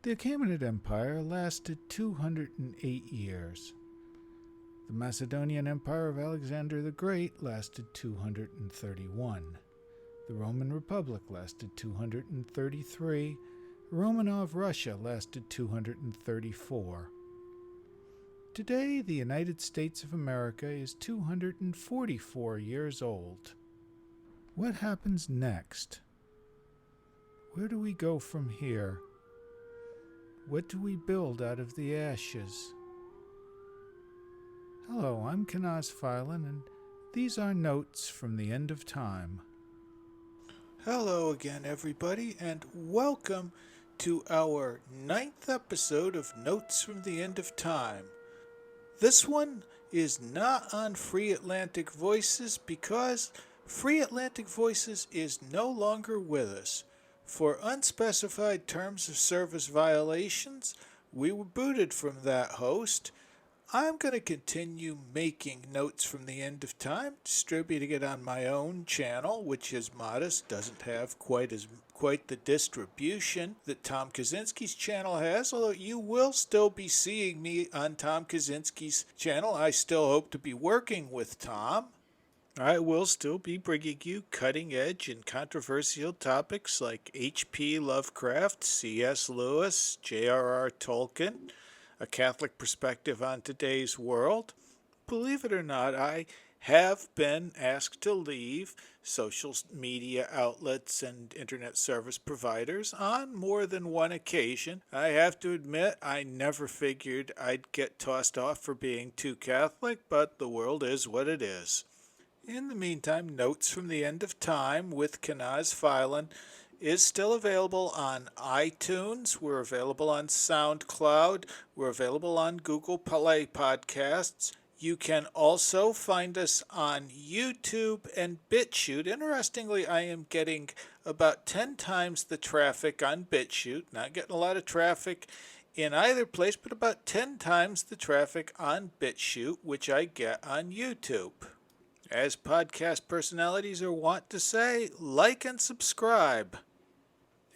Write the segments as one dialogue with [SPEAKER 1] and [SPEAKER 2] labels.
[SPEAKER 1] The Achaemenid Empire lasted 208 years. The Macedonian Empire of Alexander the Great lasted 231. The Roman Republic lasted 233. Romanov Russia lasted 234. Today, the United States of America is 244 years old. What happens next? Where do we go from here? What do we build out of the ashes? Hello, I'm Kanaz Phylan, and these are Notes from the End of Time.
[SPEAKER 2] Hello again, everybody, and welcome to our 9th episode of Notes from the End of Time. This one is not on Free Atlantic Voices because Free Atlantic Voices is no longer with us. For unspecified terms of service violations, we were booted from that host. I'm going to continue making Notes from the End of Time, distributing it on my own channel, which is modest, doesn't have quite the distribution that Tom Kaczynski's channel has, although you will still be seeing me on Tom Kaczynski's channel. I still hope to be working with Tom. I will still be bringing you cutting-edge and controversial topics like H.P. Lovecraft, C.S. Lewis, J.R.R. Tolkien, a Catholic perspective on today's world. Believe it or not, I have been asked to leave social media outlets and internet service providers on more than one occasion. I have to admit, I never figured I'd get tossed off for being too Catholic, but the world is what it is. In the meantime, Notes from the End of Time with Kanaz Phylan is still available on iTunes. We're available on SoundCloud. We're available on Google Play Podcasts. You can also find us on YouTube and BitChute. Interestingly, I am getting about 10 times the traffic on BitChute. Not getting a lot of traffic in either place, but about 10 times the traffic on BitChute, which I get on YouTube. As podcast personalities are wont to say, like and subscribe.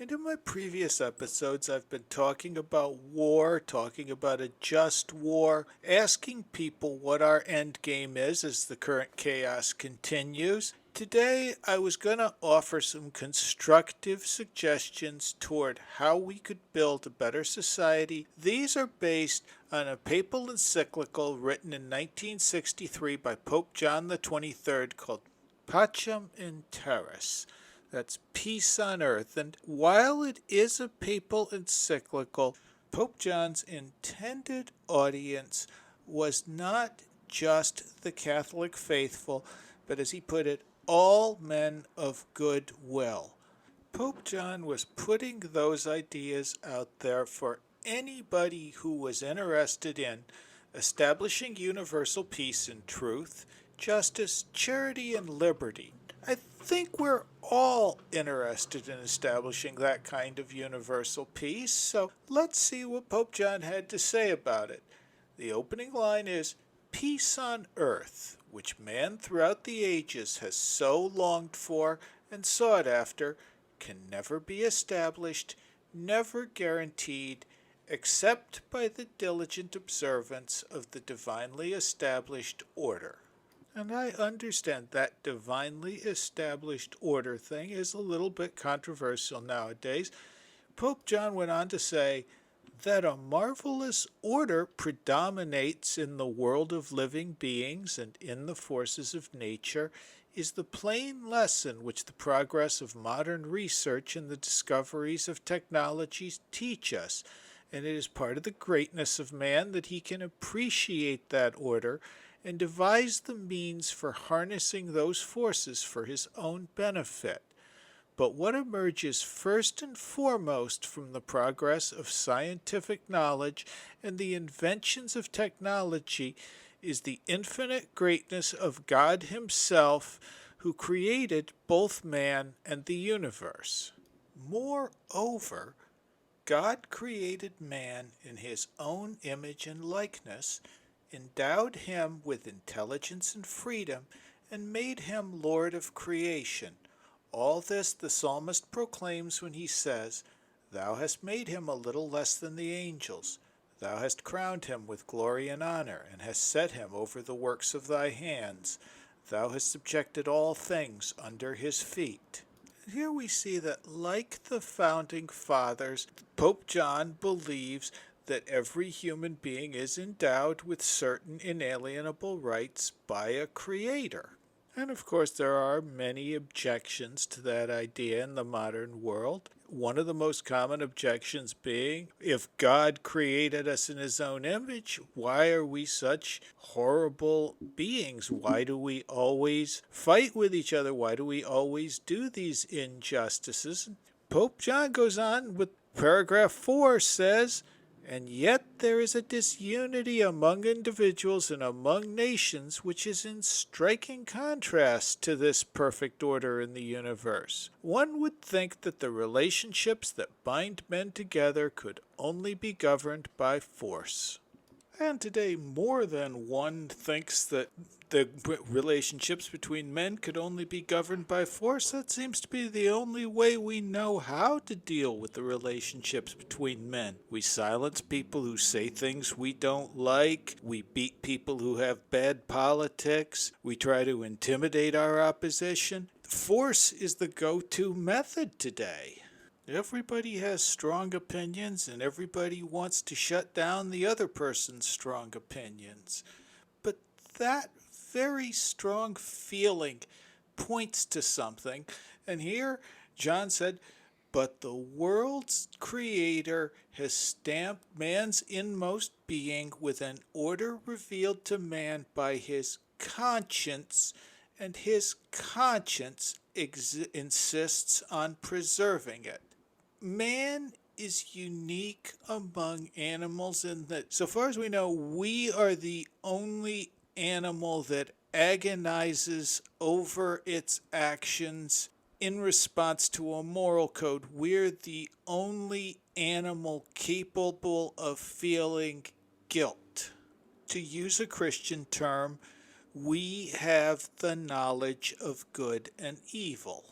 [SPEAKER 2] And in my previous episodes, I've been talking about war, talking about a just war, asking people what our end game is as the current chaos continues. Today, I was going to offer some constructive suggestions toward how we could build a better society. These are based on a papal encyclical written in 1963 by Pope John XXIII called Pacem in Terris. That's peace on earth. And while it is a papal encyclical, Pope John's intended audience was not just the Catholic faithful, but as he put it, all men of good will. Pope John was putting those ideas out there for anybody who was interested in establishing universal peace and truth, justice, charity, and liberty. I think we're all interested in establishing that kind of universal peace, so let's see what Pope John had to say about it. The opening line is, "Peace on earth, which man throughout the ages has so longed for and sought after, can never be established, never guaranteed, except by the diligent observance of the divinely established order." And I understand that divinely established order thing is a little bit controversial nowadays. Pope John went on to say that a marvelous order predominates in the world of living beings and in the forces of nature is the plain lesson which the progress of modern research and the discoveries of technologies teach us. And it is part of the greatness of man that he can appreciate that order and devise the means for harnessing those forces for his own benefit. But what emerges first and foremost from the progress of scientific knowledge and the inventions of technology is the infinite greatness of God Himself, who created both man and the universe. Moreover, God created man in His own image and likeness, endowed him with intelligence and freedom, and made him Lord of creation. All this the psalmist proclaims when he says, Thou hast made him a little less than the angels. Thou hast crowned him with glory and honor, and hast set him over the works of thy hands. Thou hast subjected all things under his feet. Here we see that, like the founding fathers, Pope John believes that every human being is endowed with certain inalienable rights by a creator. And of course, there are many objections to that idea in the modern world. One of the most common objections being, if God created us in his own image, why are we such horrible beings? Why do we always fight with each other? Why do we always do these injustices? Pope John goes on with paragraph 4 says, and yet there is a disunity among individuals and among nations which is in striking contrast to this perfect order in the universe. One would think that the relationships that bind men together could only be governed by force. And today, more than one thinks that the relationships between men could only be governed by force. That seems to be the only way we know how to deal with the relationships between men. We silence people who say things we don't like. We beat people who have bad politics. We try to intimidate our opposition. Force is the go-to method today. Everybody has strong opinions, and everybody wants to shut down the other person's strong opinions. But that very strong feeling points to something. And here John said, but the world's creator has stamped man's inmost being with an order revealed to man by his conscience, and his conscience insists on preserving it. Man is unique among animals in that, so far as we know, we are the only animal that agonizes over its actions in response to a moral code. We're the only animal capable of feeling guilt. To use a Christian term, we have the knowledge of good and evil.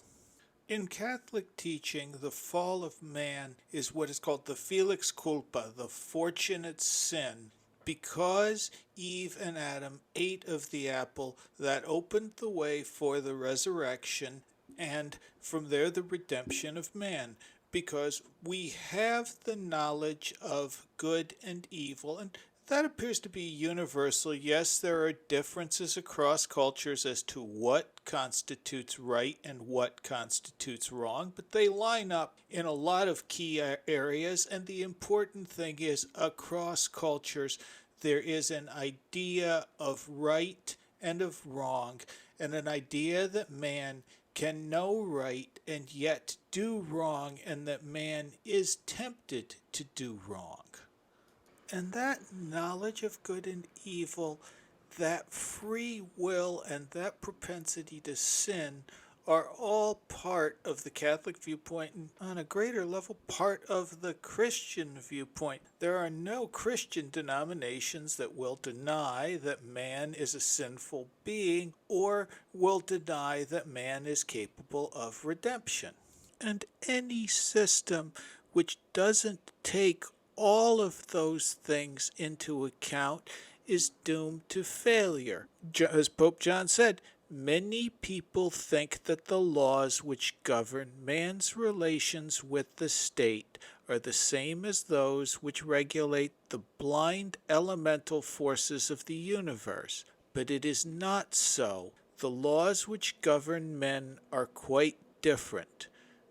[SPEAKER 2] In Catholic teaching, the fall of man is what is called the felix culpa, the fortunate sin. Because Eve and Adam ate of the apple, that opened the way for the resurrection, and from there the redemption of man. Because we have the knowledge of good and evil, and that appears to be universal. Yes, there are differences across cultures as to what constitutes right and what constitutes wrong, but they line up in a lot of key areas, and the important thing is, across cultures, there is an idea of right and of wrong, and an idea that man can know right and yet do wrong, and that man is tempted to do wrong. And that knowledge of good and evil, that free will, and that propensity to sin are all part of the Catholic viewpoint, and on a greater level, part of the Christian viewpoint. There are no Christian denominations that will deny that man is a sinful being, or will deny that man is capable of redemption. And any system which doesn't take all of those things into account is doomed to failure. As Pope John said, many people think that the laws which govern man's relations with the state are the same as those which regulate the blind elemental forces of the universe. But it is not so. The laws which govern men are quite different.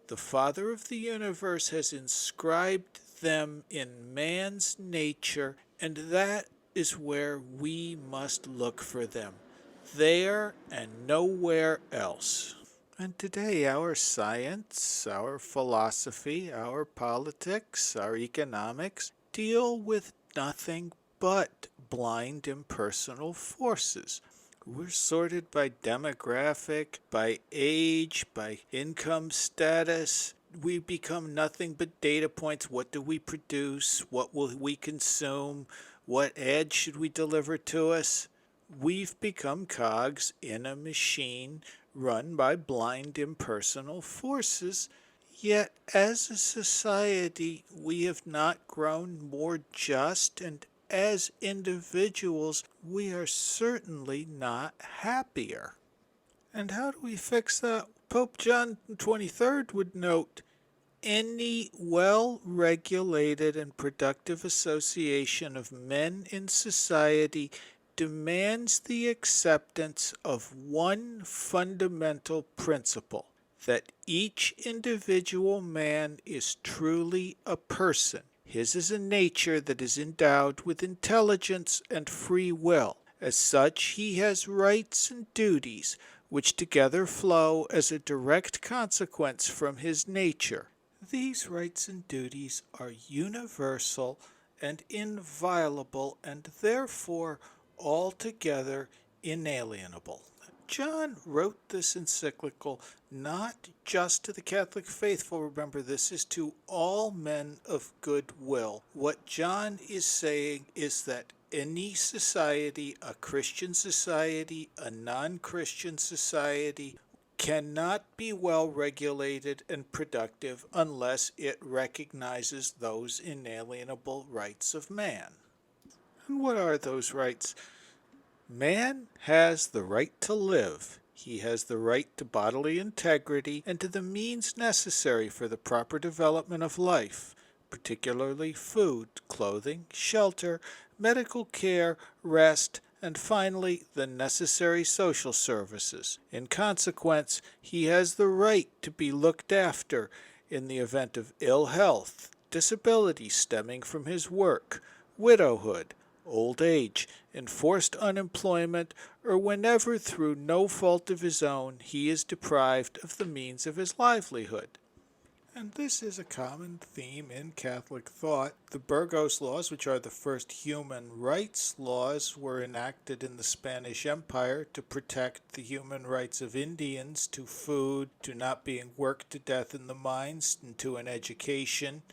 [SPEAKER 2] The Father of the universe has inscribed them in man's nature, and that is where we must look for them, there and nowhere else. And today our science, our philosophy, our politics, our economics deal with nothing but blind impersonal forces. We're sorted by demographic, by age, by income status. We become nothing but data points. What do we produce? What will we consume? What ads should we deliver to us? We've become cogs in a machine run by blind impersonal forces, Yet, as a society, we have not grown more just, and as individuals, we are certainly not happier. And how do we fix that? Pope John XXIII would note, any well regulated and productive association of men in society demands the acceptance of one fundamental principle, that each individual man is truly a person. His is a nature that is endowed with intelligence and free will. As such, he has rights and duties which together flow as a direct consequence from his nature. These rights and duties are universal and inviolable, and therefore altogether inalienable. John wrote this encyclical not just to the Catholic faithful. Remember, this is to all men of good will. What John is saying is that any society, a Christian society, a non-Christian society, cannot be well regulated and productive unless it recognizes those inalienable rights of man. And what are those rights? Man has the right to live. He has the right to bodily integrity and to the means necessary for the proper development of life, particularly food, clothing, shelter, medical care, rest, and finally the necessary social services. In consequence, he has the right to be looked after in the event of ill health, disability stemming from his work, widowhood, old age, enforced unemployment, or whenever through no fault of his own he is deprived of the means of his livelihood. And this is a common theme in Catholic thought. The Burgos laws, which are the first human rights laws, were enacted in the Spanish Empire to protect the human rights of Indians to food, to not being worked to death in the mines, and to an education.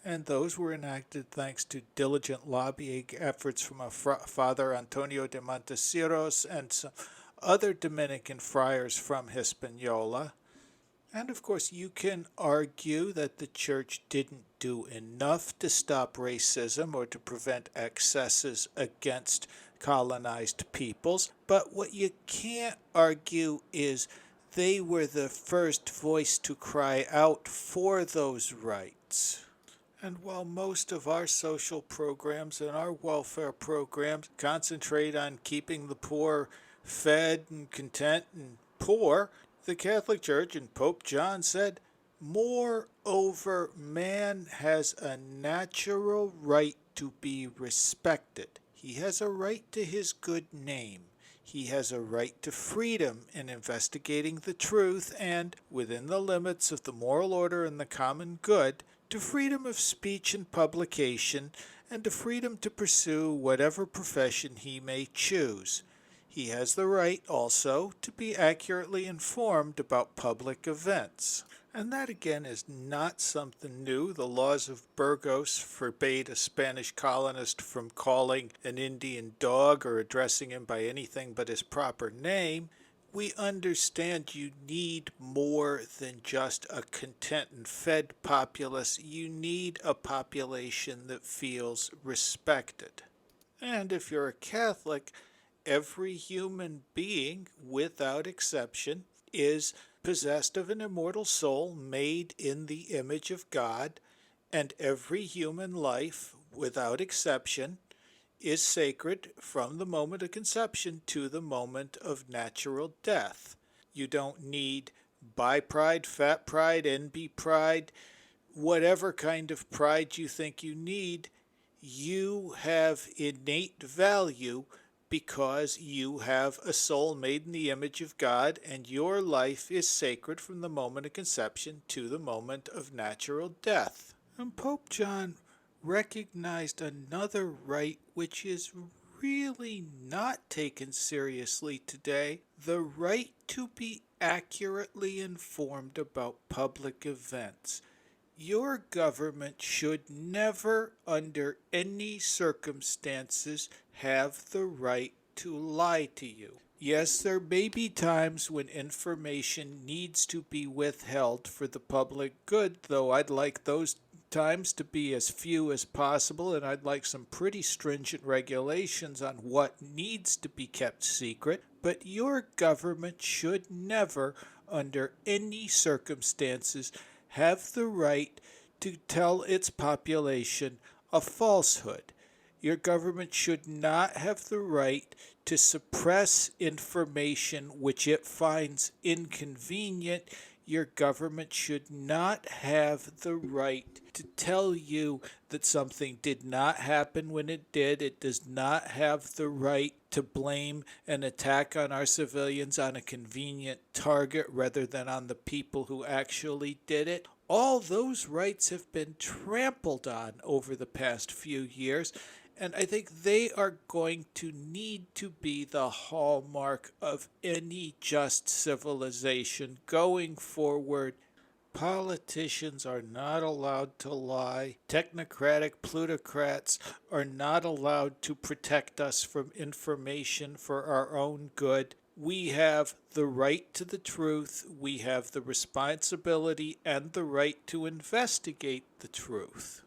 [SPEAKER 2] And those were enacted thanks to diligent lobbying efforts from Father Antonio de Montesinos and some other Dominican friars from Hispaniola. And of course, you can argue that the Church didn't do enough to stop racism or to prevent excesses against colonized peoples. But what you can't argue is they were the first voice to cry out for those rights. And while most of our social programs and our welfare programs concentrate on keeping the poor fed and content and poor, the Catholic Church and Pope John said, moreover, man has a natural right to be respected. He has a right to his good name. He has a right to freedom in investigating the truth and, within the limits of the moral order and the common good, to freedom of speech and publication, and to freedom to pursue whatever profession he may choose. He has the right also to be accurately informed about public events. And that again is not something new. The laws of Burgos forbade a Spanish colonist from calling an Indian dog or addressing him by anything but his proper name. We understand you need more than just a content and fed populace. You need a population that feels respected. And if you're a Catholic, every human being, without exception, is possessed of an immortal soul made in the image of God, and every human life, without exception, is sacred from the moment of conception to the moment of natural death. You don't need bi pride, fat pride, NB pride, whatever kind of pride you think you need. You have innate value because you have a soul made in the image of God, and your life is sacred from the moment of conception to the moment of natural death. And Pope John recognized another right which is really not taken seriously today, the right to be accurately informed about public events. Your government should never, under any circumstances, have the right to lie to you. Yes, there may be times when information needs to be withheld for the public good, though I'd like those times to be as few as possible, and I'd like some pretty stringent regulations on what needs to be kept secret. But your government should never, under any circumstances, have the right to tell its population a falsehood. Your government should not have the right to suppress information which it finds inconvenient. Your government should not have the right to tell you that something did not happen when it did. It does not have the right to blame an attack on our civilians on a convenient target rather than on the people who actually did it. All those rights have been trampled on over the past few years, and I think they are going to need to be the hallmark of any just civilization going forward. Politicians are not allowed to lie. Technocratic plutocrats are not allowed to protect us from information for our own good. We have the right to the truth. We have the responsibility and the right to investigate the truth.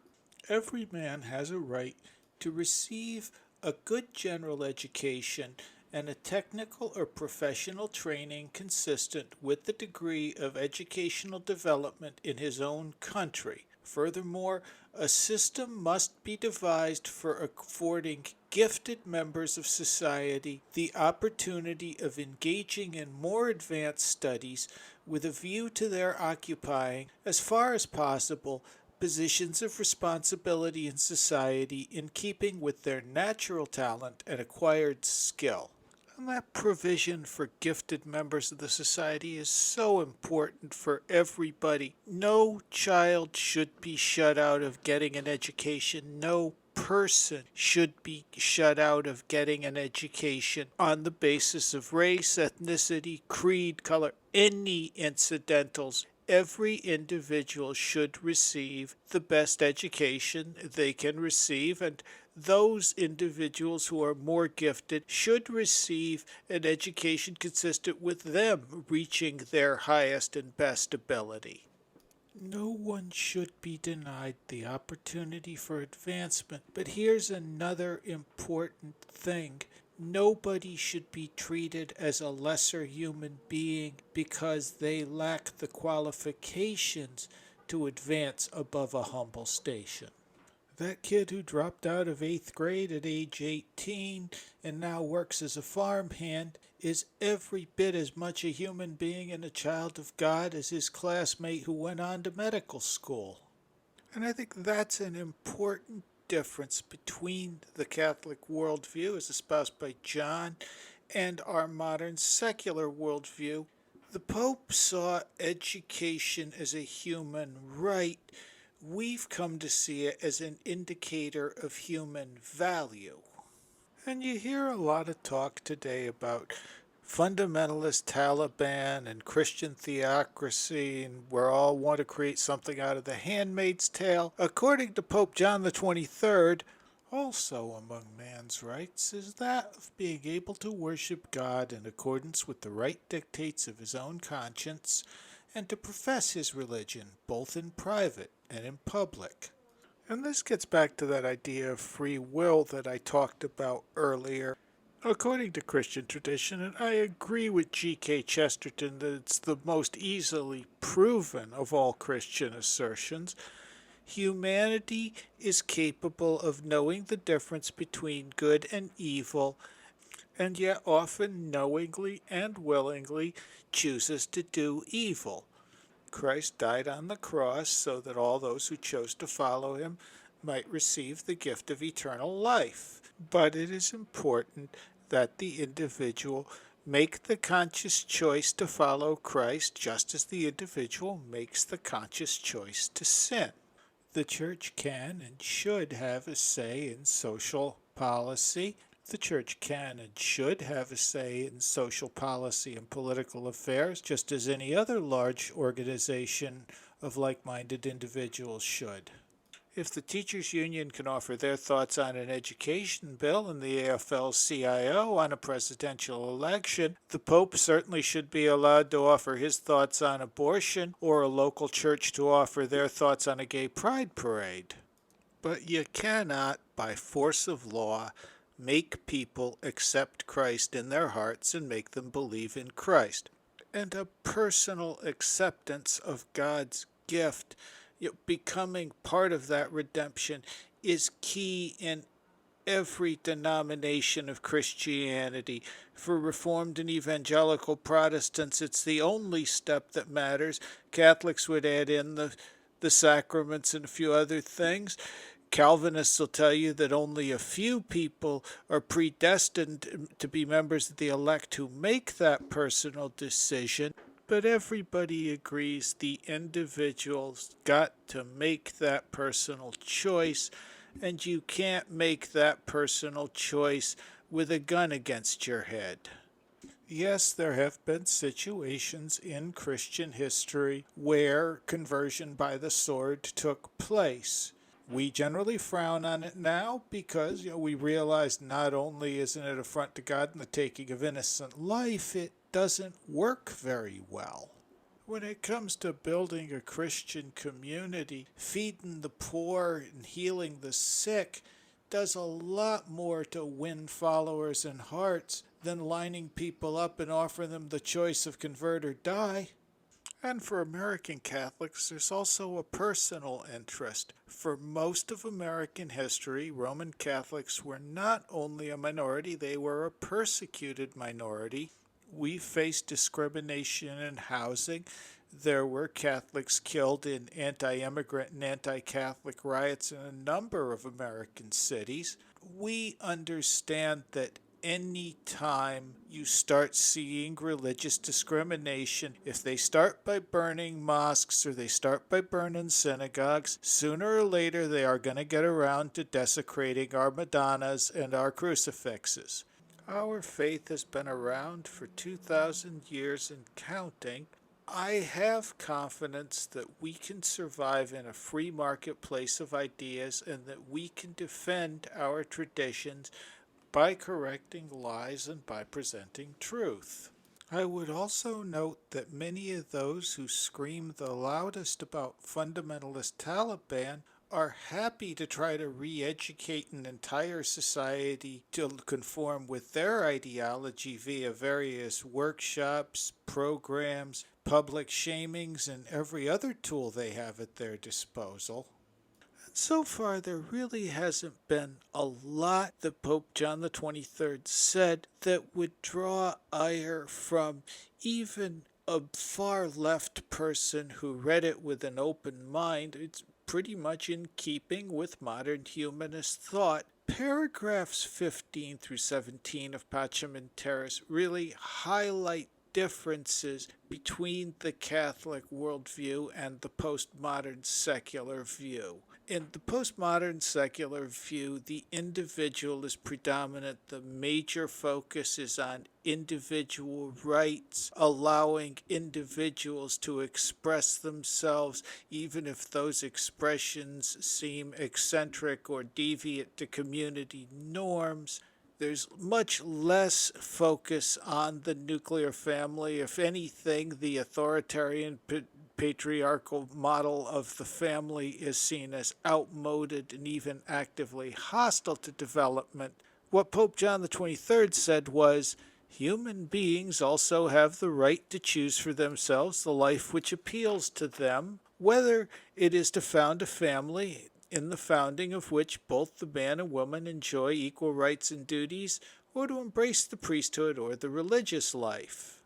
[SPEAKER 2] Every man has a right to receive a good general education and a technical or professional training consistent with the degree of educational development in his own country. Furthermore, a system must be devised for affording gifted members of society the opportunity of engaging in more advanced studies with a view to their occupying, as far as possible, positions of responsibility in society in keeping with their natural talent and acquired skill. And that provision for gifted members of the society is so important for everybody. No child should be shut out of getting an education. No person should be shut out of getting an education on the basis of race, ethnicity, creed, color, any incidentals. Every individual should receive the best education they can receive, and those individuals who are more gifted should receive an education consistent with them reaching their highest and best ability. No one should be denied the opportunity for advancement, but here's another important thing. Nobody should be treated as a lesser human being because they lack the qualifications to advance above a humble station. That kid who dropped out of 8th grade at age 18 and now works as a farmhand is every bit as much a human being and a child of God as his classmate who went on to medical school. And I think that's an important difference between the Catholic worldview as espoused by John and our modern secular worldview. The Pope saw education as a human right. We've come to see it as an indicator of human value. And you hear a lot of talk today about fundamentalist Taliban and Christian theocracy, and we all want to create something out of the Handmaid's Tale. According to Pope John XXIII, also among man's rights is that of being able to worship God in accordance with the right dictates of his own conscience and to profess his religion both in private and in public. And this gets back to that idea of free will that I talked about earlier. According to Christian tradition, and I agree with G.K. Chesterton that it's the most easily proven of all Christian assertions, humanity is capable of knowing the difference between good and evil, and yet often knowingly and willingly chooses to do evil. Christ died on the cross so that all those who chose to follow him might receive the gift of eternal life. But it is important that the individual make the conscious choice to follow Christ just as the individual makes the conscious choice to sin. The church can and should have a say in social policy. The church can and should have a say in social policy and political affairs, just as any other large organization of like-minded individuals should. If the teachers' union can offer their thoughts on an education bill and the AFL-CIO on a presidential election, the Pope certainly should be allowed to offer his thoughts on abortion, or a local church to offer their thoughts on a gay pride parade. But you cannot, by force of law, make people accept Christ in their hearts and make them believe in Christ. And a personal acceptance of God's gift, becoming part of that redemption, is key in every denomination of Christianity. For Reformed and Evangelical Protestants, it's the only step that matters. Catholics would add in the sacraments and a few other things. Calvinists will tell you that only a few people are predestined to be members of the elect who make that personal decision. But everybody agrees the individual's got to make that personal choice, and you can't make that personal choice with a gun against your head. Yes, there have been situations in Christian history where conversion by the sword took place. We generally frown on it now because we realize not only isn't it an affront to God and the taking of innocent life, it doesn't work very well. When it comes to building a Christian community, feeding the poor and healing the sick does a lot more to win followers and hearts than lining people up and offering them the choice of convert or die. And for American Catholics, there's also a personal interest. For most of American history, Roman Catholics were not only a minority, they were a persecuted minority. We faced discrimination in housing. There were Catholics killed in anti-immigrant and anti-Catholic riots in a number of American cities. We understand that any time you start seeing religious discrimination, if they start by burning mosques or they start by burning synagogues, sooner or later they are going to get around to desecrating our Madonnas and our crucifixes. Our faith has been around for 2,000 years and counting. I have confidence that we can survive in a free marketplace of ideas and that we can defend our traditions by correcting lies and by presenting truth. I would also note that many of those who scream the loudest about fundamentalist Taliban are happy to try to re-educate an entire society to conform with their ideology via various workshops, programs, public shamings, and every other tool they have at their disposal. So far, there really hasn't been a lot that Pope John XXIII said that would draw ire from even a far left person who read it with an open mind. It's pretty much in keeping with modern humanist thought. Paragraphs 15 through 17 of Pacem and Terris really highlight differences between the Catholic worldview and the postmodern secular view. In the postmodern secular view, the individual is predominant. The major focus is on individual rights, allowing individuals to express themselves, even if those expressions seem eccentric or deviate to community norms. There's much less focus on the nuclear family. If anything, the authoritarian patriarchal model of the family is seen as outmoded and even actively hostile to development. What Pope John XXIII said was, human beings also have the right to choose for themselves the life which appeals to them, whether it is to found a family, in the founding of which both the man and woman enjoy equal rights and duties, or to embrace the priesthood or the religious life.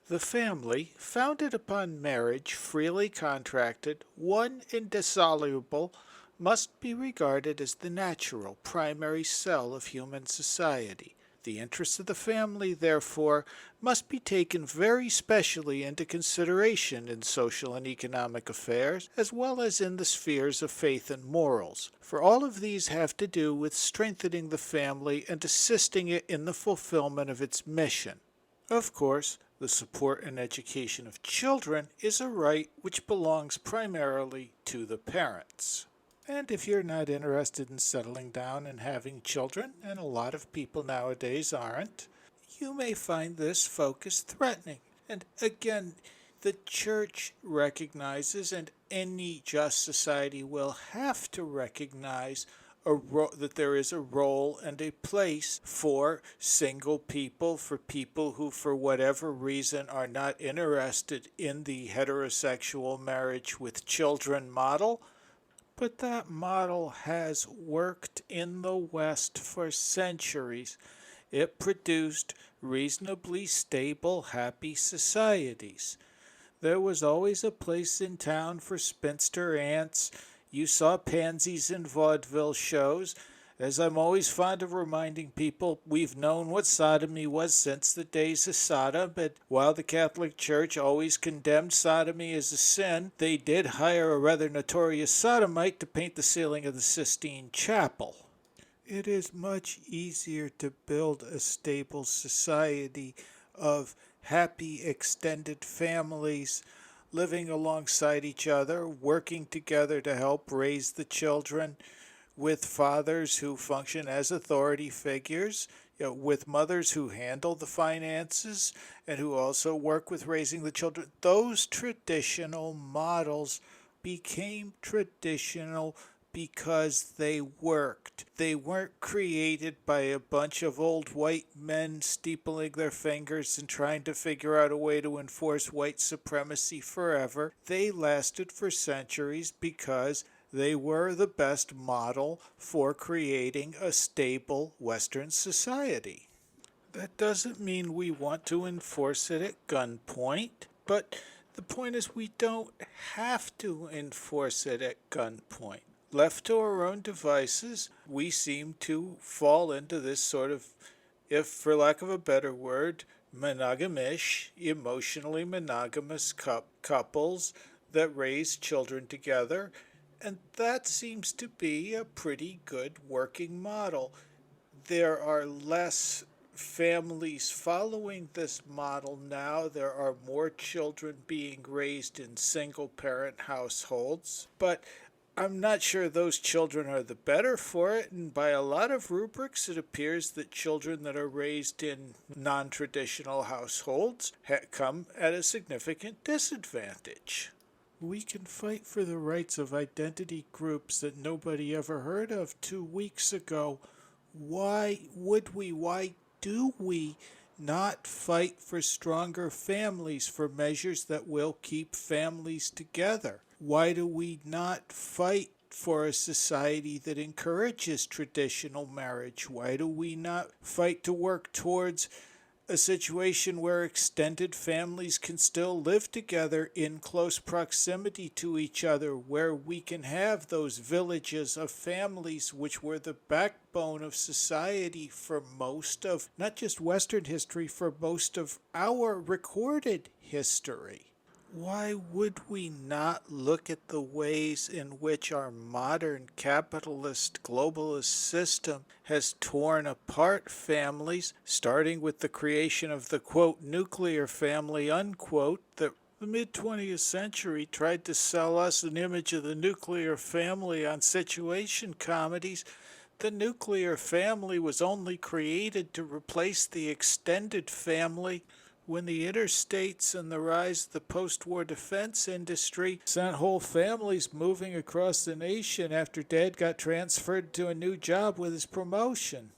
[SPEAKER 2] The family, founded upon marriage freely contracted, one indissoluble, must be regarded as the natural primary cell of human society. The interests of the family, therefore, must be taken very specially into consideration in social and economic affairs, as well as in the spheres of faith and morals, for all of these have to do with strengthening the family and assisting it in the fulfillment of its mission. Of course, the support and education of children is a right which belongs primarily to the parents. And if you're not interested in settling down and having children, and a lot of people nowadays aren't, you may find this focus threatening. And again, the church recognizes, and any just society will have to recognize, that there is a role and a place for single people, for people who, for whatever reason, are not interested in the heterosexual marriage with children model. But that model has worked in the West for centuries. It produced reasonably stable, happy societies. There was always a place in town for spinster aunts. You saw pansies in vaudeville shows. As I'm always fond of reminding people, we've known what sodomy was since the days of Sodom, but while the Catholic Church always condemned sodomy as a sin, they did hire a rather notorious sodomite to paint the ceiling of the Sistine Chapel. It is much easier to build a stable society of happy extended families living alongside each other, working together to help raise the children, with fathers who function as authority figures, with mothers who handle the finances and who also work with raising the children. Those traditional models became traditional because they worked. They weren't created by a bunch of old white men steepling their fingers and trying to figure out a way to enforce white supremacy forever. They lasted for centuries because they were the best model for creating a stable Western society. That doesn't mean we want to enforce it at gunpoint, but the point is we don't have to enforce it at gunpoint. Left to our own devices, we seem to fall into this sort of, if for lack of a better word, monogamish, emotionally monogamous couples that raise children together. And that seems to be a pretty good working model. There are less families following this model now. There are more children being raised in single-parent households. But I'm not sure those children are the better for it. And by a lot of rubrics, it appears that children that are raised in non-traditional households come at a significant disadvantage. We can fight for the rights of identity groups that nobody ever heard of 2 weeks ago. Why do we not fight for stronger families, for measures that will keep families together? Why do we not fight for a society that encourages traditional marriage? Why do we not fight to work towards a situation where extended families can still live together in close proximity to each other, where we can have those villages of families which were the backbone of society for most of, not just Western history, for most of our recorded history? Why would we not look at the ways in which our modern capitalist globalist system has torn apart families, starting with the creation of the, quote, nuclear family, unquote, that the mid-20th century tried to sell us an image of the nuclear family on situation comedies. The nuclear family was only created to replace the extended family when the interstates and the rise of the post-war defense industry sent whole families moving across the nation after Dad got transferred to a new job with his promotion.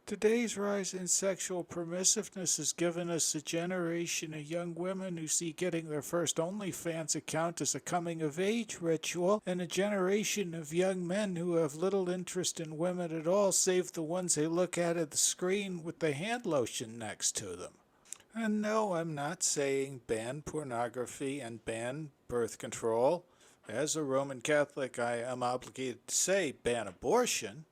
[SPEAKER 2] Today's rise in sexual permissiveness has given us a generation of young women who see getting their first OnlyFans account as a coming-of-age ritual, and a generation of young men who have little interest in women at all, save the ones they look at the screen with the hand lotion next to them. And no, I'm not saying ban pornography and ban birth control. As a Roman Catholic, I am obligated to say ban abortion.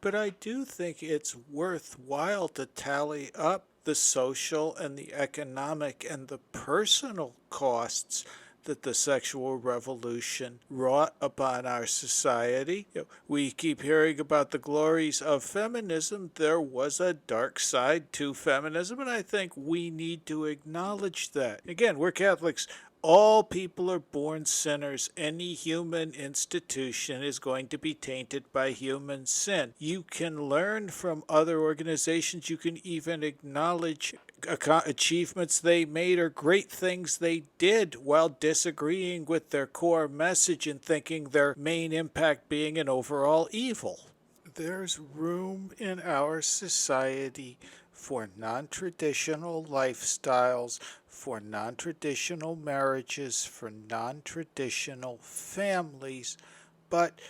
[SPEAKER 2] But I do think it's worthwhile to tally up the social and the economic and the personal costs that the sexual revolution wrought upon our society. We keep hearing about the glories of feminism. There was a dark side to feminism, and I think we need to acknowledge that. Again, we're Catholics. All people are born sinners. Any human institution is going to be tainted by human sin. You can learn from other organizations. You can even acknowledge achievements they made or great things they did while disagreeing with their core message and thinking their main impact being an overall evil. There's room in our society for non-traditional lifestyles, for non-traditional marriages, for non-traditional families, but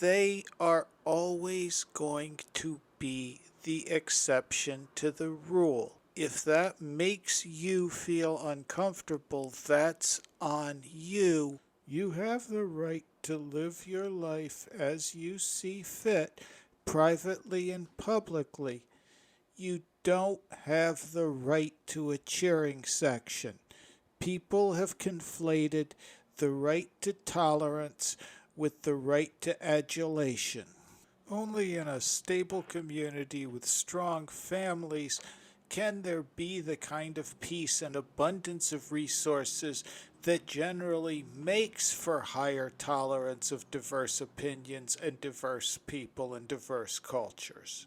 [SPEAKER 2] they are always going to be the exception to the rule. If that makes you feel uncomfortable, that's on you. You have the right to live your life as you see fit, privately and publicly. You don't have the right to a cheering section. People have conflated the right to tolerance with the right to adulation. Only in a stable community with strong families can there be the kind of peace and abundance of resources that generally makes for higher tolerance of diverse opinions and diverse people and diverse cultures.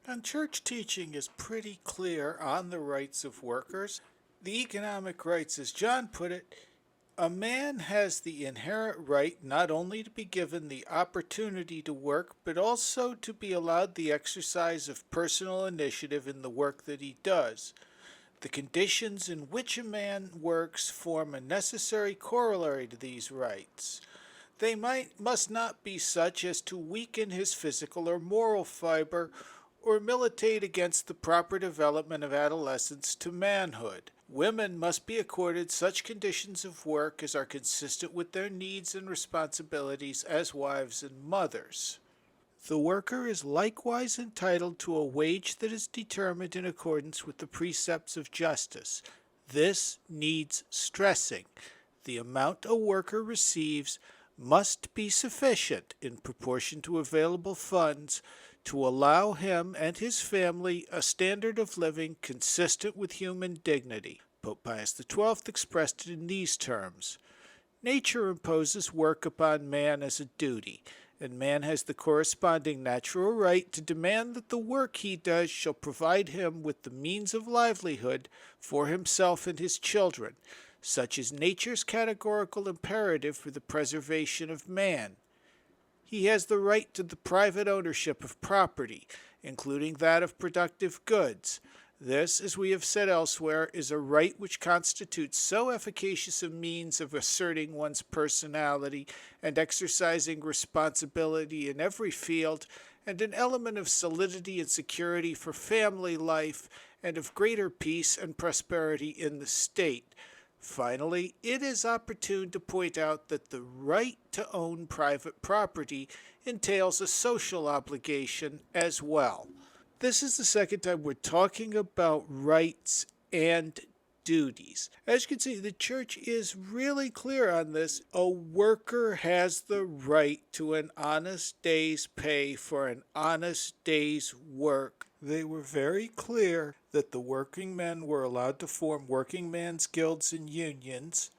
[SPEAKER 2] And church teaching is pretty clear on the rights of workers. The economic rights, as John put it, a man has the inherent right not only to be given the opportunity to work, but also to be allowed the exercise of personal initiative in the work that he does. The conditions in which a man works form a necessary corollary to these rights. They must not be such as to weaken his physical or moral fiber or militate against the proper development of adolescence to manhood. Women must be accorded such conditions of work as are consistent with their needs and responsibilities as wives and mothers. The worker is likewise entitled to a wage that is determined in accordance with the precepts of justice. This needs stressing. The amount a worker receives must be sufficient in proportion to available funds to allow him and his family a standard of living consistent with human dignity. Pope Pius XII expressed it in these terms: Nature imposes work upon man as a duty, and man has the corresponding natural right to demand that the work he does shall provide him with the means of livelihood for himself and his children. Such is nature's categorical imperative for the preservation of man. He has the right to the private ownership of property, including that of productive goods. This, as we have said elsewhere, is a right which constitutes so efficacious a means of asserting one's personality and exercising responsibility in every field, and an element of solidity and security for family life, and of greater peace and prosperity in the state. Finally, it is opportune to point out that the right to own private property entails a social obligation as well. This is the second time we're talking about rights and duties. As you can see, the church is really clear on this. A worker has the right to an honest day's pay for an honest day's work. They were very clear that the working men were allowed to form working men's guilds and unions,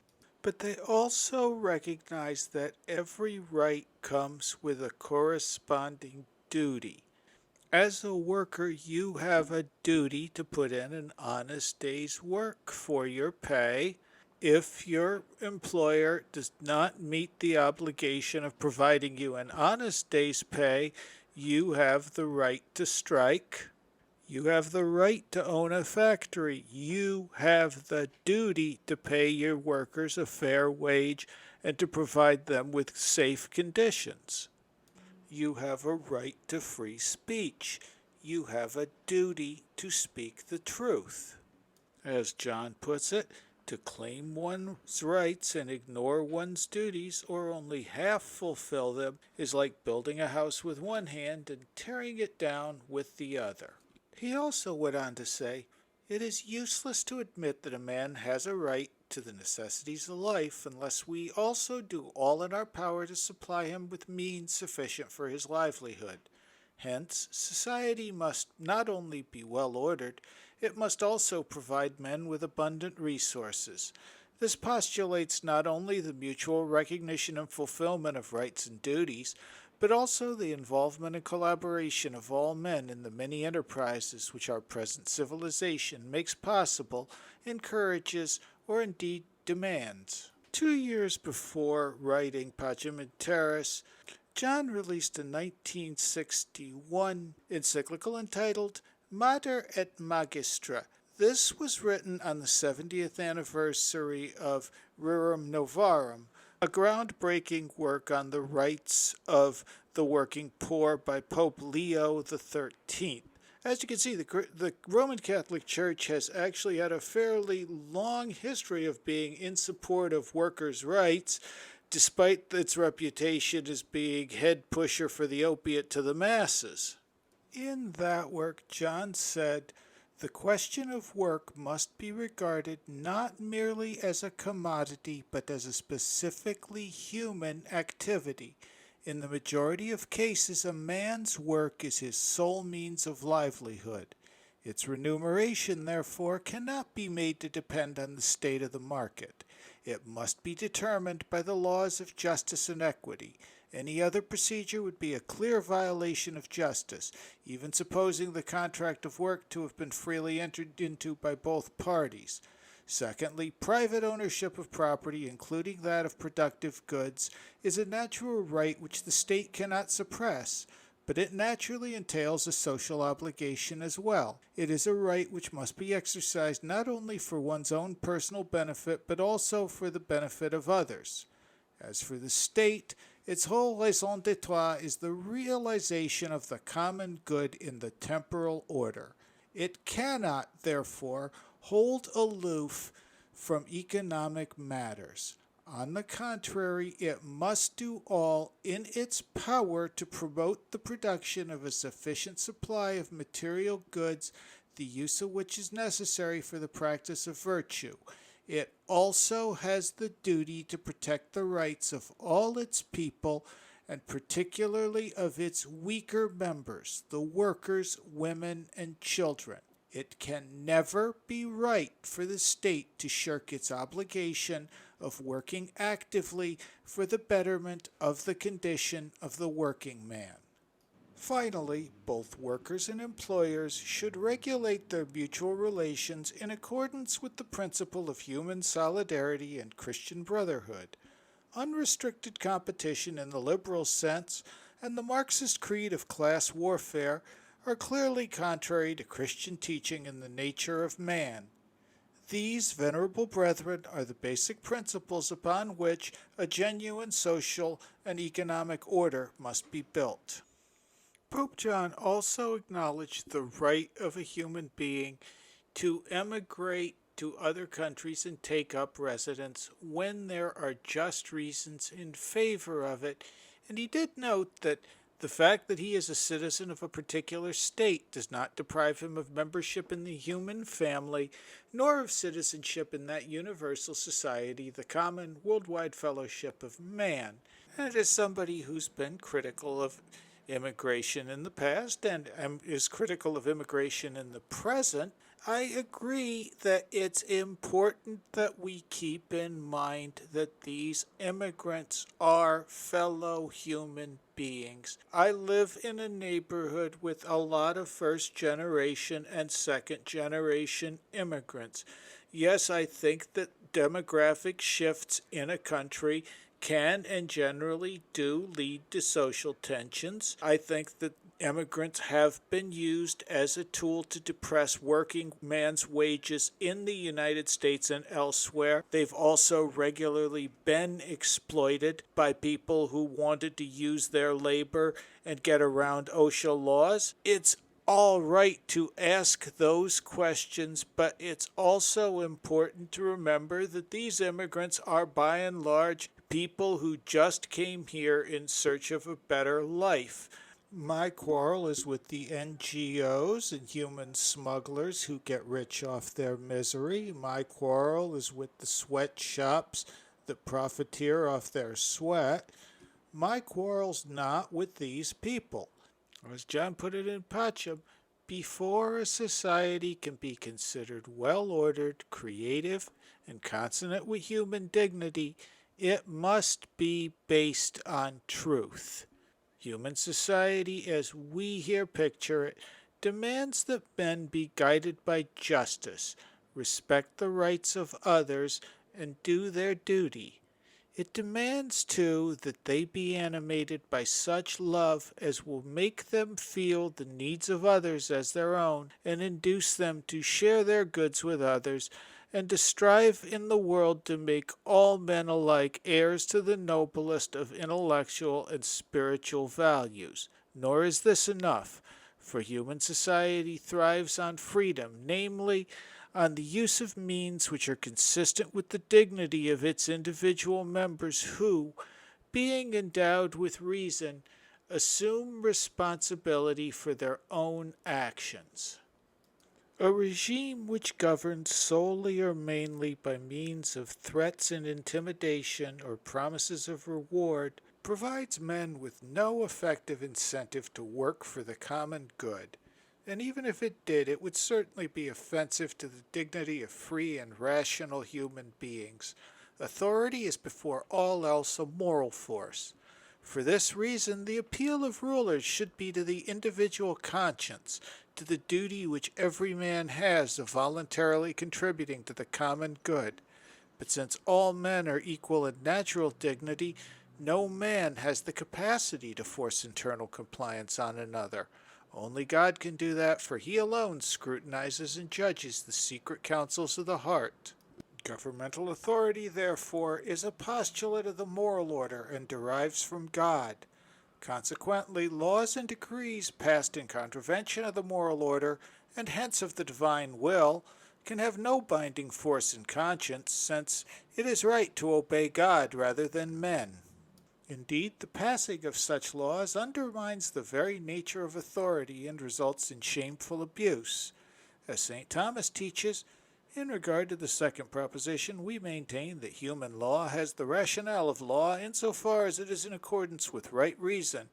[SPEAKER 2] but they also recognized that every right comes with a corresponding duty. As a worker, you have a duty to put in an honest day's work for your pay. If your employer does not meet the obligation of providing you an honest day's pay, you have the right to strike. You have the right to own a factory. You have the duty to pay your workers a fair wage and to provide them with safe conditions. You have a right to free speech. You have a duty to speak the truth. As John puts it, to claim one's rights and ignore one's duties or only half fulfill them is like building a house with one hand and tearing it down with the other. He also went on to say, it is useless to admit that a man has a right to the necessities of life unless we also do all in our power to supply him with means sufficient for his livelihood. Hence, society must not only be well ordered, it must also provide men with abundant resources. This postulates not only the mutual recognition and fulfillment of rights and duties, but also the involvement and collaboration of all men in the many enterprises which our present civilization makes possible, encourages, or indeed demands. 2 years before writing Pacem and Terris, John released a 1961 encyclical entitled Mater et Magistra. This was written on the 70th anniversary of Rerum Novarum, a groundbreaking work on the rights of the working poor by Pope Leo XIII. As you can see, the Roman Catholic Church has actually had a fairly long history of being in support of workers' rights, despite its reputation as being head pusher for the opiate to the masses. In that work, John said, "The question of work must be regarded not merely as a commodity, but as a specifically human activity. In the majority of cases, a man's work is his sole means of livelihood. Its remuneration, therefore, cannot be made to depend on the state of the market. It must be determined by the laws of justice and equity. Any other procedure would be a clear violation of justice, even supposing the contract of work to have been freely entered into by both parties. Secondly, private ownership of property, including that of productive goods, is a natural right which the state cannot suppress, but it naturally entails a social obligation as well. It is a right which must be exercised not only for one's own personal benefit, but also for the benefit of others. As for the state, its whole raison d'etre is the realization of the common good in the temporal order. It cannot, therefore, hold aloof from economic matters. On the contrary, it must do all in its power to promote the production of a sufficient supply of material goods, the use of which is necessary for the practice of virtue. It also has the duty to protect the rights of all its people, and particularly of its weaker members, the workers, women, and children. It can never be right for the state to shirk its obligation of working actively for the betterment of the condition of the working man. Finally, both workers and employers should regulate their mutual relations in accordance with the principle of human solidarity and Christian brotherhood. Unrestricted competition in the liberal sense and the Marxist creed of class warfare are clearly contrary to Christian teaching in the nature of man. These venerable brethren are the basic principles upon which a genuine social and economic order must be built. Pope John also acknowledged the right of a human being to emigrate to other countries and take up residence when there are just reasons in favor of it, and he did note that the fact that he is a citizen of a particular state does not deprive him of membership in the human family, nor of citizenship in that universal society, the common worldwide fellowship of man. And as somebody who's been critical of immigration in the past and is critical of immigration in the present, I agree that it's important that we keep in mind that these immigrants are fellow human beings. I live in a neighborhood with a lot of first generation and second generation immigrants. Yes, I think that demographic shifts in a country can and generally do lead to social tensions. I think that immigrants have been used as a tool to depress working man's wages in the United States and elsewhere. They've also regularly been exploited by people who wanted to use their labor and get around OSHA laws. It's all right to ask those questions, but it's also important to remember that these immigrants are by and large people who just came here in search of a better life. My quarrel is with the NGOs and human smugglers who get rich off their misery. My quarrel is with the sweatshops that profiteer off their sweat. My quarrel's not with these people. As John put it in Pacem, Before a society can be considered well-ordered, creative, and consonant with human dignity, it must be based on truth. Human society, as we here picture it, demands that men be guided by justice, respect the rights of others, and do their duty. It demands, too, that they be animated by such love as will make them feel the needs of others as their own, and induce them to share their goods with others, and to strive in the world to make all men alike heirs to the noblest of intellectual and spiritual values. Nor is this enough, for human society thrives on freedom, namely, on the use of means which are consistent with the dignity of its individual members who, being endowed with reason, assume responsibility for their own actions. A regime which governs solely or mainly by means of threats and intimidation or promises of reward provides men with no effective incentive to work for the common good. And even if it did, it would certainly be offensive to the dignity of free and rational human beings. Authority is before all else a moral force. For this reason, the appeal of rulers should be to the individual conscience, to the duty which every man has of voluntarily contributing to the common good. But since all men are equal in natural dignity, no man has the capacity to force internal compliance on another. Only God can do that, for he alone scrutinizes and judges the secret counsels of the heart. Governmental authority, therefore, is a postulate of the moral order and derives from God. Consequently, laws and decrees passed in contravention of the moral order, and hence of the divine will, can have no binding force in conscience, since it is right to obey God rather than men. Indeed, the passing of such laws undermines the very nature of authority and results in shameful abuse. As St. Thomas teaches, in regard to the second proposition, we maintain that human law has the rationale of law insofar as it is in accordance with right reason,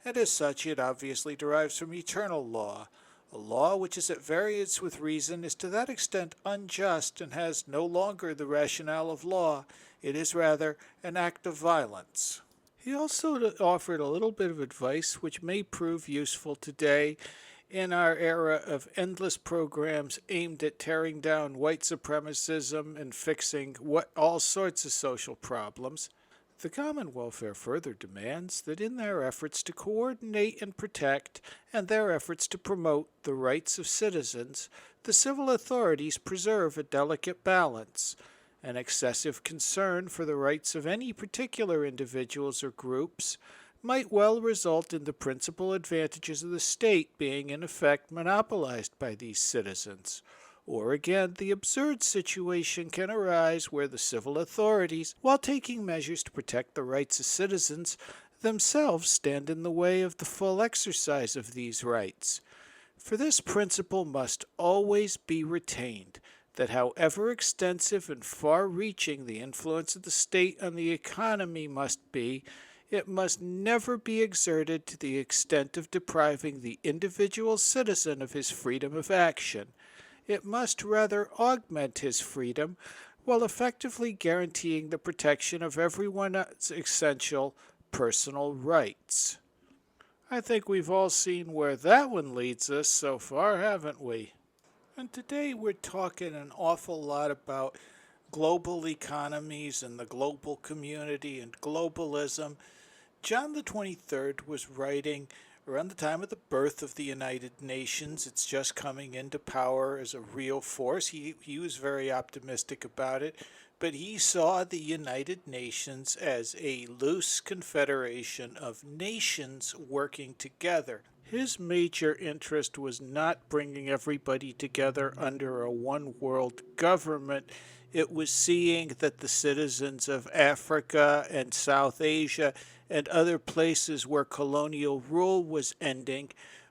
[SPEAKER 2] and as such it obviously derives from eternal law. A law which is at variance with reason is to that extent unjust and has no longer the rationale of law. It is rather an act of violence. He also offered a little bit of advice which may prove useful today in our era of endless programs aimed at tearing down white supremacism and fixing all sorts of social problems. The common welfare further demands that in their efforts to coordinate and protect, and their efforts to promote the rights of citizens, the civil authorities preserve a delicate balance. An excessive concern for the rights of any particular individuals or groups might well result in the principal advantages of the state being in effect monopolized by these citizens. Or again, the absurd situation can arise where the civil authorities, while taking measures to protect the rights of citizens, themselves stand in the way of the full exercise of these rights. For this principle must always be retained, that however extensive and far-reaching the influence of the state on the economy must be, it must never be exerted to the extent of depriving the individual citizen of his freedom of action. It must rather augment his freedom, while effectively guaranteeing the protection of everyone's essential personal rights. I think we've all seen where that one leads us so far, haven't we? And today we're talking an awful lot about global economies and the global community and globalism. John XXIII was writing around the time of the birth of the United Nations. It's just coming into power as a real force. He was very optimistic about it, but he saw the United Nations as a loose confederation of nations working together. His major interest was not bringing everybody together under a one-world government. It was seeing that the citizens of Africa and South Asia and other places where colonial rule was ending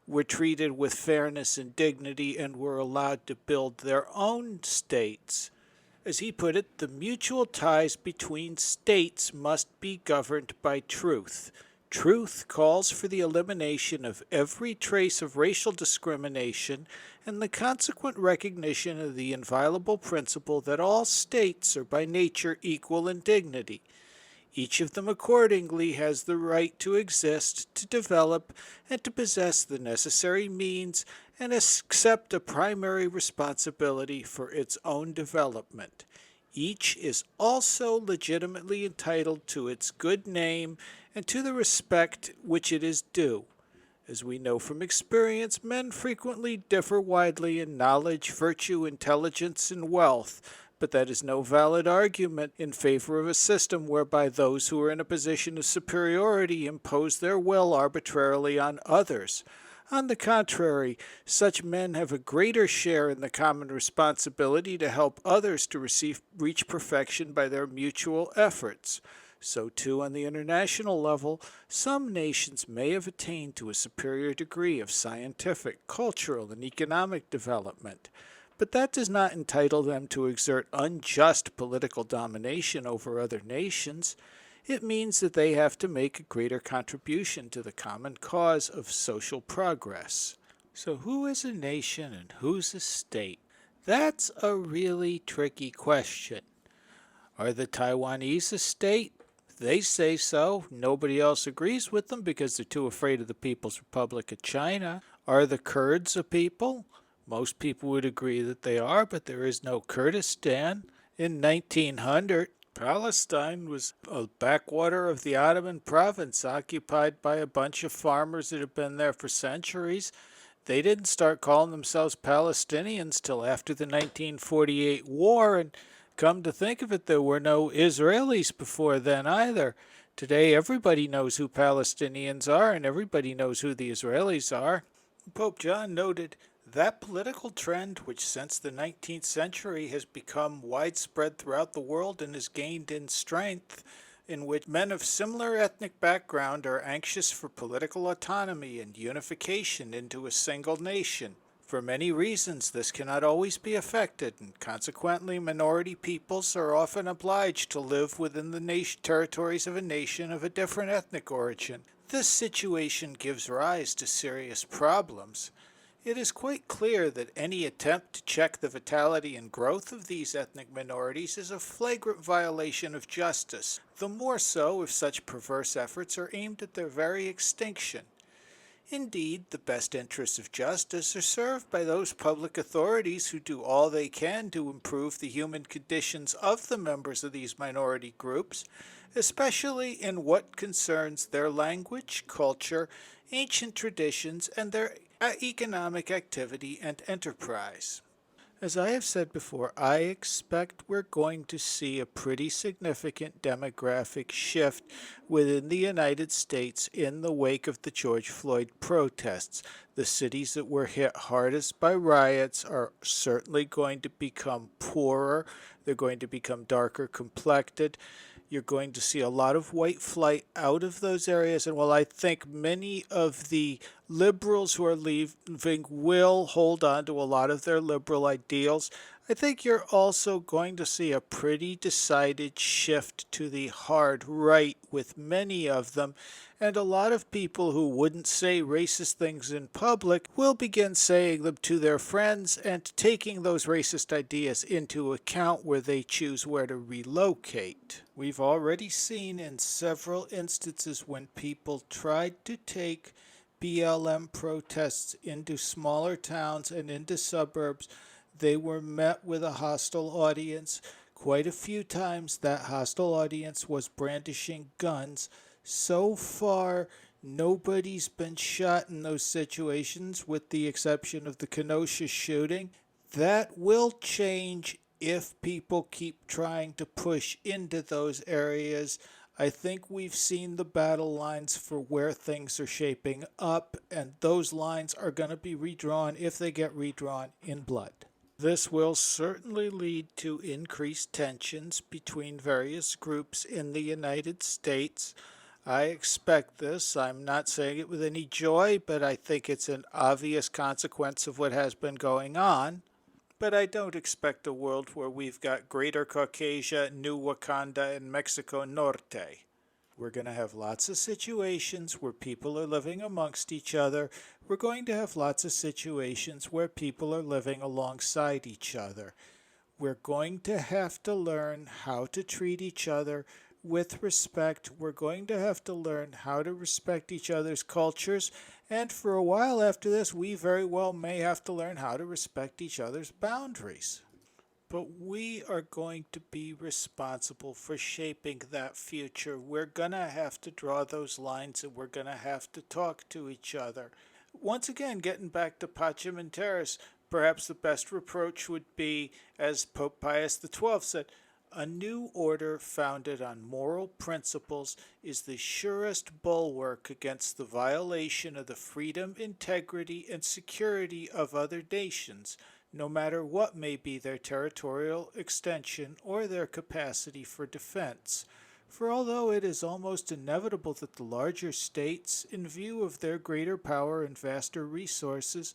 [SPEAKER 2] were treated with fairness and dignity and were allowed to build their own states. As he put it, the mutual ties between states must be governed by truth. Truth calls for the elimination of every trace of racial discrimination and the consequent recognition of the inviolable principle that all states are by nature equal in dignity. Each of them accordingly has the right to exist, to develop, and to possess the necessary means and accept a primary responsibility for its own development. Each is also legitimately entitled to its good name and to the respect which it is due. As we know from experience, men frequently differ widely in knowledge, virtue, intelligence, and wealth, but that is no valid argument in favor of a system whereby those who are in a position of superiority impose their will arbitrarily on others. On the contrary, such men have a greater share in the common responsibility to help others to reach perfection by their mutual efforts. So too, on the international level, some nations may have attained to a superior degree of scientific, cultural, and economic development, but that does not entitle them to exert unjust political domination over other nations. It means that they have to make a greater contribution to the common cause of social progress. So who is a nation and who's a state? That's a really tricky question. Are the Taiwanese a state? They say so. Nobody else agrees with them because they're too afraid of the People's Republic of China. Are the Kurds a people? Most people would agree that they are, but there is no Kurdistan. In 1900, Palestine was a backwater of the Ottoman province, occupied by a bunch of farmers that have been there for centuries. They didn't start calling themselves Palestinians till after the 1948 war, and come to think of it, there were no Israelis before then either. Today, everybody knows who Palestinians are, and everybody knows who the Israelis are. Pope John noted that political trend, which since the 19th century has become widespread throughout the world and has gained in strength, in which men of similar ethnic background are anxious for political autonomy and unification into a single nation. For many reasons, this cannot always be effected, and consequently minority peoples are often obliged to live within the territories of a nation of a different ethnic origin. This situation gives rise to serious problems. It is quite clear that any attempt to check the vitality and growth of these ethnic minorities is a flagrant violation of justice, the more so if such perverse efforts are aimed at their very extinction. Indeed, the best interests of justice are served by those public authorities who do all they can to improve the human conditions of the members of these minority groups, especially in what concerns their language, culture, ancient traditions, and their economic activity and enterprise. As I have said before, I expect we're going to see a pretty significant demographic shift within the United States in the wake of the George Floyd protests. The cities that were hit hardest by riots are certainly going to become poorer. They're going to become darker complected. You're going to see a lot of white flight out of those areas. And while I think many of the liberals who are leaving will hold on to a lot of their liberal ideals, I think you're also going to see a pretty decided shift to the hard right with many of them. And a lot of people who wouldn't say racist things in public will begin saying them to their friends and taking those racist ideas into account where they choose where to relocate. We've already seen in several instances when people tried to take BLM protests into smaller towns and into suburbs, they were met with a hostile audience. Quite a few times that hostile audience was brandishing guns. So far, nobody's been shot in those situations, with the exception of the Kenosha shooting. That will change if people keep trying to push into those areas. I think we've seen the battle lines for where things are shaping up, and those lines are going to be redrawn, if they get redrawn, in blood. This will certainly lead to increased tensions between various groups in the United States. I expect this. I'm not saying it with any joy, but I think it's an obvious consequence of what has been going on. But I don't expect a world where we've got Greater Caucasia, New Wakanda, and Mexico Norte. We're going to have lots of situations where people are living amongst each other. We're going to have lots of situations where people are living alongside each other. We're going to have to learn how to treat each other with respect. We're going to have to learn how to respect each other's cultures. And for a while after this, we very well may have to learn how to respect each other's boundaries. But we are going to be responsible for shaping that future. We're going to have to draw those lines and we're going to have to talk to each other. Once again, getting back to Pacem and Terris, perhaps the best reproach would be, as Pope Pius XII said, a new order founded on moral principles is the surest bulwark against the violation of the freedom, integrity, and security of other nations, no matter what may be their territorial extension or their capacity for defense. For although it is almost inevitable that the larger states, in view of their greater power and vaster resources,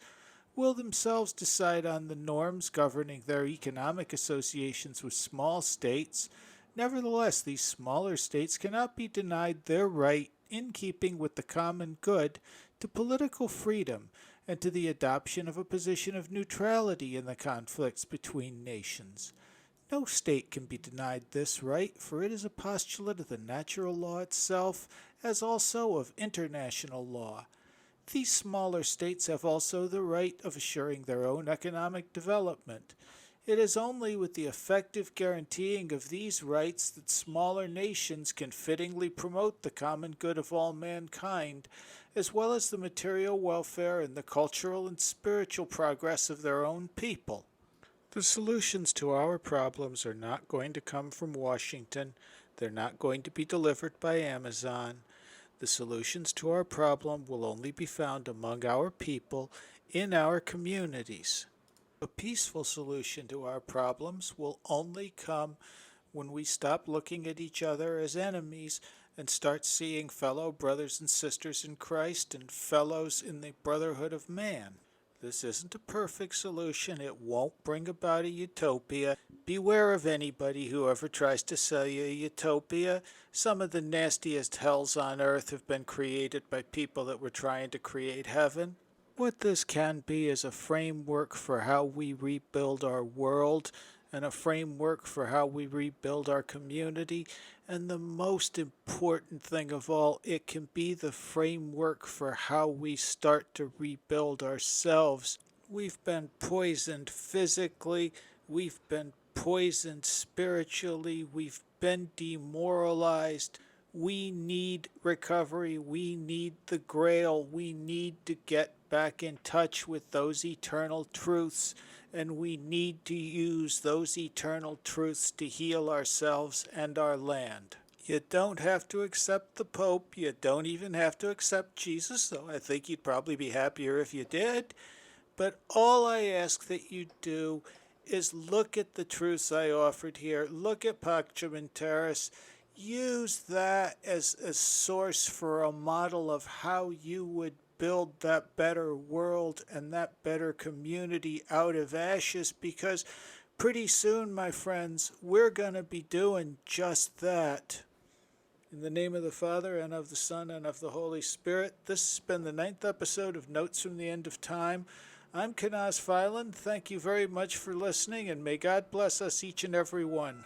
[SPEAKER 2] will themselves decide on the norms governing their economic associations with small states, nevertheless these smaller states cannot be denied their right, in keeping with the common good, to political freedom and to the adoption of a position of neutrality in the conflicts between nations. No state can be denied this right, for it is a postulate of the natural law itself, as also of international law. These smaller states have also the right of assuring their own economic development. It is only with the effective guaranteeing of these rights that smaller nations can fittingly promote the common good of all mankind, as well as the material welfare and the cultural and spiritual progress of their own people. The solutions to our problems are not going to come from Washington. They're not going to be delivered by Amazon. The solutions to our problem will only be found among our people, in our communities. A peaceful solution to our problems will only come when we stop looking at each other as enemies and start seeing fellow brothers and sisters in Christ and fellows in the brotherhood of man. This isn't a perfect solution. It won't bring about a utopia. Beware of anybody who ever tries to sell you a utopia. Some of the nastiest hells on earth have been created by people that were trying to create heaven. What this can be is a framework for how we rebuild our world and a framework for how we rebuild our community. And the most important thing of all, it can be the framework for how we start to rebuild ourselves. We've been poisoned physically, we've been poisoned spiritually, we've been demoralized. We need recovery, we need the grail, we need to get back in touch with those eternal truths, and we need to use those eternal truths to heal ourselves and our land. You don't have to accept the Pope, you don't even have to accept Jesus, though I think you'd probably be happier if you did. But all I ask that you do is look at the truths I offered here, look at Pacem and Terris, use that as a source for a model of how you would build that better world and that better community out of ashes, because pretty soon, my friends, we're going to be doing just that. In the name of the Father, and of the Son, and of the Holy Spirit, this has been the 9th episode of Notes from the End of Time. I'm Kenaz Filan. Thank you very much for listening, and may God bless us each and every one.